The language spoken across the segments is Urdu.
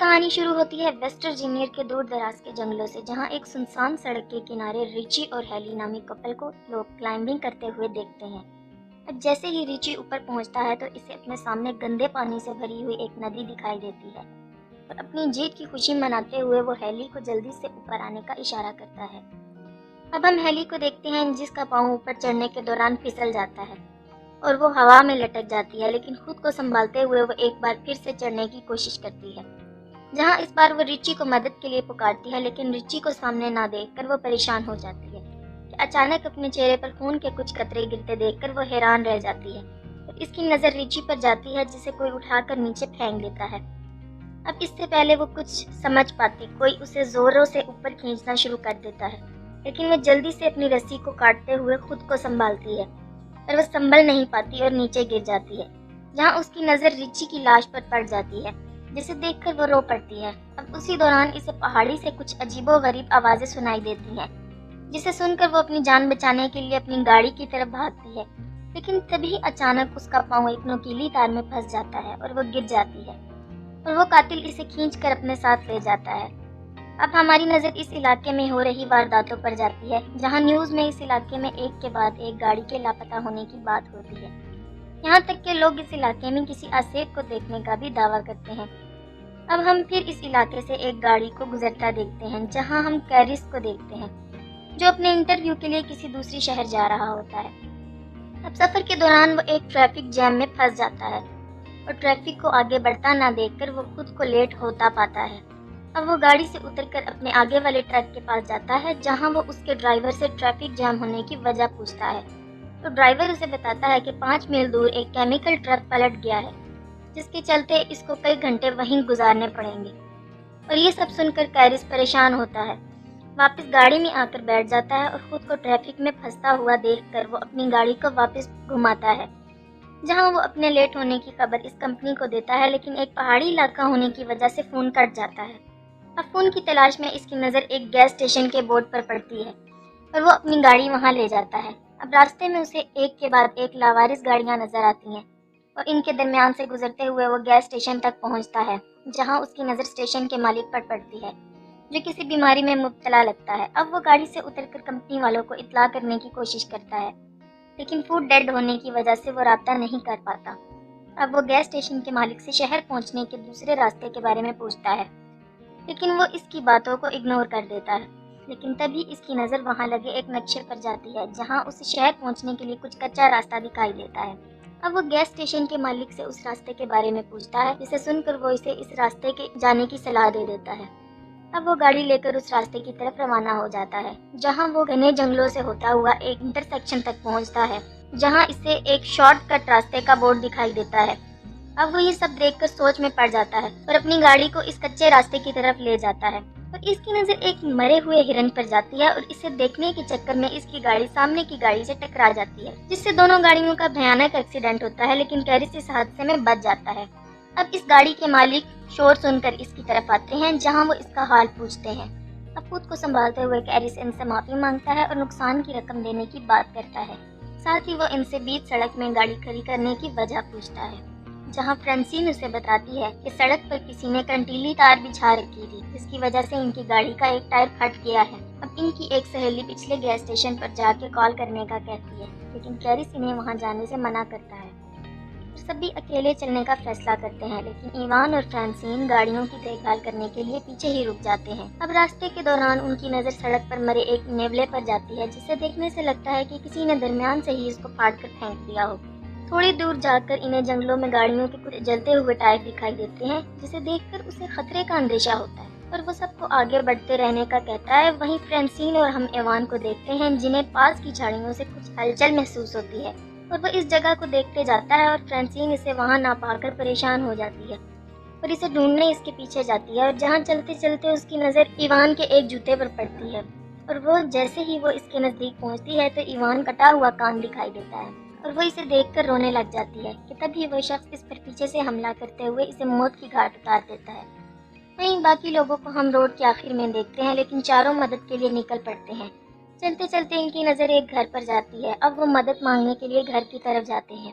کہانی شروع ہوتی ہے ویسٹ ورجینیا کے دور دراز کے جنگلوں سے، جہاں ایک سنسان سڑک کے کنارے ریچی اور ہیلی نامی کپل کو لوگ کلائمبنگ کرتے ہوئے دیکھتے ہیں۔ اب جیسے ہی ریچی اوپر پہنچتا ہے تو اسے اپنے سامنے گندے پانی سے بھری ہوئی ایک ندی دکھائی دیتی ہے، اور اپنی جیت کی خوشی مناتے ہوئے وہ ہیلی کو جلدی سے اوپر آنے کا اشارہ کرتا ہے۔ اب ہم ہیلی کو دیکھتے ہیں جس کا پاؤں اوپر چڑھنے کے دوران پھسل جاتا ہے اور وہ ہوا میں لٹک جاتی ہے، لیکن خود کو سنبھالتے ہوئے وہ ایک بار پھر سے چڑھنے کی کوشش کرتی ہے، جہاں اس بار وہ ریچی کو مدد کے لیے پکارتی ہے، لیکن ریچی کو سامنے نہ دیکھ کر وہ پریشان ہو جاتی ہے کہ اچانک اپنے چہرے پر خون کے کچھ قطرے گرتے دیکھ کر وہ حیران رہ جاتی ہے، اور اس کی نظر ریچی پر جاتی ہے جسے کوئی اٹھا کر نیچے پھینک دیتا ہے۔ اب اس سے پہلے وہ کچھ سمجھ پاتی کوئی اسے زوروں سے اوپر کھینچنا شروع کر دیتا ہے، لیکن وہ جلدی سے اپنی رسی کو کاٹتے ہوئے خود کو سنبھالتی ہے، پر وہ سنبھل نہیں پاتی اور نیچے گر جاتی ہے، جہاں اس کی نظر ریچی کی لاش پر پڑ جاتی ہے، جسے دیکھ کر وہ رو پڑتی ہے۔ اب اسی دوران اسے پہاڑی سے کچھ عجیب و غریب آوازیں سنائی دیتی ہیں، جسے سن کر وہ اپنی جان بچانے کے لیے اپنی گاڑی کی طرف بھاگتی ہے، لیکن تبھی اچانک اس کا پاؤں ایک نوکیلی تار میں پھنس جاتا ہے اور وہ گر جاتی ہے، اور وہ قاتل اسے کھینچ کر اپنے ساتھ لے جاتا ہے۔ اب ہماری نظر اس علاقے میں ہو رہی وارداتوں پر جاتی ہے، جہاں نیوز میں اس علاقے میں ایک کے بعد ایک گاڑی کے لاپتہ ہونے کی بات ہوتی ہے، یہاں تک کہ لوگ اس علاقے میں کسی آسیب کو دیکھنے کا بھی دعویٰ کرتے ہیں۔ اب ہم پھر اس علاقے سے ایک گاڑی کو گزرتا دیکھتے ہیں، جہاں ہم کیرس کو دیکھتے ہیں جو اپنے انٹرویو کے لیے کسی دوسری شہر جا رہا ہوتا ہے۔ اب سفر کے دوران وہ ایک ٹریفک جیم میں پھنس جاتا ہے، اور ٹریفک کو آگے بڑھتا نہ دیکھ کر وہ خود کو لیٹ ہوتا پاتا ہے۔ اب وہ گاڑی سے اتر کر اپنے آگے والے ٹرک کے پاس جاتا ہے، جہاں وہ اس کے ڈرائیور سے ٹریفک جام ہونے کی وجہ پوچھتا ہے، تو ڈرائیور اسے بتاتا ہے کہ 5 میل دور ایک کیمیکل ٹرک پلٹ گیا ہے، جس کے چلتے اس کو کئی گھنٹے وہیں گزارنے پڑیں گے۔ اور یہ سب سن کر کیرس پریشان ہوتا ہے، واپس گاڑی میں آ کر بیٹھ جاتا ہے، اور خود کو ٹریفک میں پھنستا ہوا دیکھ کر وہ اپنی گاڑی کو واپس گھماتا ہے، جہاں وہ اپنے لیٹ ہونے کی خبر اس کمپنی کو دیتا ہے، لیکن ایک پہاڑی علاقہ ہونے کی وجہ سے فون کٹ جاتا ہے۔ اب فون کی تلاش میں اس کی نظر ایک گیس اسٹیشن کے بورڈ پر پڑتی ہے، اور وہ اپنی گاڑی وہاں لے جاتا ہے۔ اب راستے میں اسے ایک کے بعد ایک لاوارث گاڑیاں نظر آتی ہیں، اور ان کے درمیان سے گزرتے ہوئے وہ گیس اسٹیشن تک پہنچتا ہے، جہاں اس کی نظر اسٹیشن کے مالک پر پڑتی ہے، جو کسی بیماری میں مبتلا لگتا ہے۔ اب وہ گاڑی سے اتر کر کمپنی والوں کو اطلاع کرنے کی کوشش کرتا ہے، لیکن فوڈ ڈیڈ ہونے کی وجہ سے وہ رابطہ نہیں کر پاتا۔ اب وہ گیس اسٹیشن کے مالک سے شہر پہنچنے کے دوسرے راستے کے بارے میں پوچھتا ہے، لیکن وہ اس کی باتوں کو اگنور کر دیتا ہے، لیکن تبھی اس کی نظر وہاں لگے ایک نقشے پر جاتی ہے، جہاں اسے شہر پہنچنے کے لیے کچھ کچا راستہ دکھائی دیتا ہے۔ اب وہ گیس اسٹیشن کے مالک سے اس راستے کے بارے میں پوچھتا ہے، جسے سن کر وہ اسے اس راستے کے جانے کی صلاح دے دیتا ہے۔ اب وہ گاڑی لے کر اس راستے کی طرف روانہ ہو جاتا ہے، جہاں وہ گھنے جنگلوں سے ہوتا ہوا ایک انٹرسیکشن تک پہنچتا ہے، جہاں اسے ایک شارٹ کٹ راستے کا بورڈ دکھائی دیتا ہے۔ اب وہ یہ سب دیکھ کر سوچ میں پڑ جاتا ہے، اور اپنی گاڑی کو اس کچے راستے کی طرف لے جاتا ہے، اور اس کی نظر ایک مرے ہوئے ہرن پر جاتی ہے، اور اسے دیکھنے کے چکر میں اس کی گاڑی سامنے کی گاڑی سے ٹکرا جاتی ہے، جس سے دونوں گاڑیوں کا بھیانک ایکسیڈنٹ ہوتا ہے، لیکن کیرس اس حادثے میں بچ جاتا ہے۔ اب اس گاڑی کے مالک شور سن کر اس کی طرف آتے ہیں، جہاں وہ اس کا حال پوچھتے ہیں۔ اب خود کو سنبھالتے ہوئے کیرس ان سے معافی مانگتا ہے اور نقصان کی رقم دینے کی بات کرتا ہے، ساتھ ہی وہ ان سے بیچ سڑک میں گاڑی کھڑی کرنے کی وجہ پوچھتا ہے، جہاں فرانسین اسے بتاتی ہے کہ سڑک پر کسی نے کنٹیلی تار بچھا رکھی تھی، جس کی وجہ سے ان کی گاڑی کا ایک ٹائر پھٹ گیا ہے۔ اب ان کی ایک سہیلی پچھلے گیس اسٹیشن پر جا کے کال کرنے کا کہتی ہے، لیکن کیرس انہیں وہاں جانے سے منع کرتا ہے، اور سب بھی اکیلے چلنے کا فیصلہ کرتے ہیں، لیکن ایوان اور فرانسین گاڑیوں کی دیکھ بھال کرنے کے لیے پیچھے ہی رک جاتے ہیں۔ اب راستے کے دوران ان کی نظر سڑک پر مرے ایک نیولے پر جاتی ہے، جسے دیکھنے سے لگتا ہے کہ کسی نے درمیان سے ہی اس کو پھاڑ کر پھینک دیا ہو۔ تھوڑی دور جا کر انہیں جنگلوں میں گاڑیوں کے کچھ جلتے ہوئے ٹائر دکھائی دیتے ہیں، جسے دیکھ کر اسے خطرے کا اندیشہ ہوتا ہے، اور وہ سب کو آگے بڑھتے رہنے کا کہتا ہے۔ وہیں فرانسین اور ہم ایوان کو دیکھتے ہیں، جنہیں پاس کی جھاڑیوں سے کچھ ہلچل محسوس ہوتی ہے، اور وہ اس جگہ کو دیکھتے جاتا ہے، اور فرانسین اسے وہاں نہ پا کر پریشان ہو جاتی ہے، اور اسے ڈھونڈنے اس کے پیچھے جاتی ہے، اور جہاں چلتے چلتے اس کی نظر ایوان کے ایک جوتے پر پڑتی ہے، اور وہ جیسے ہی وہ اس کے نزدیک پہنچتی ہے تو ایوان کٹا ہوا کان دکھائی دیتا ہے، اور وہ اسے دیکھ کر رونے لگ جاتی ہے کہ تبھی وہ شخص اس پر پیچھے سے حملہ کرتے ہوئے اسے موت کی گھاٹ اتار دیتا ہے۔ وہیں باقی لوگوں کو ہم روڈ کے آخر میں دیکھتے ہیں، لیکن چاروں مدد کے لیے نکل پڑتے ہیں۔ چلتے چلتے ان کی نظر ایک گھر پر جاتی ہے۔ اب وہ مدد مانگنے کے لیے گھر کی طرف جاتے ہیں۔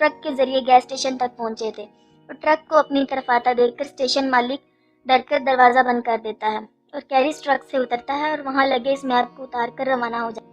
ٹرک کے ذریعے گیس اسٹیشن تک پہنچے تھے، اور ٹرک کو اپنی طرف آتا دیکھ کر اسٹیشن مالک ڈر کر دروازہ بند کر دیتا ہے اور کیرس ٹرک سے اترتا ہے اور وہاں لگے اس میپ کو اتار کر روانہ ہو جاتا ہے۔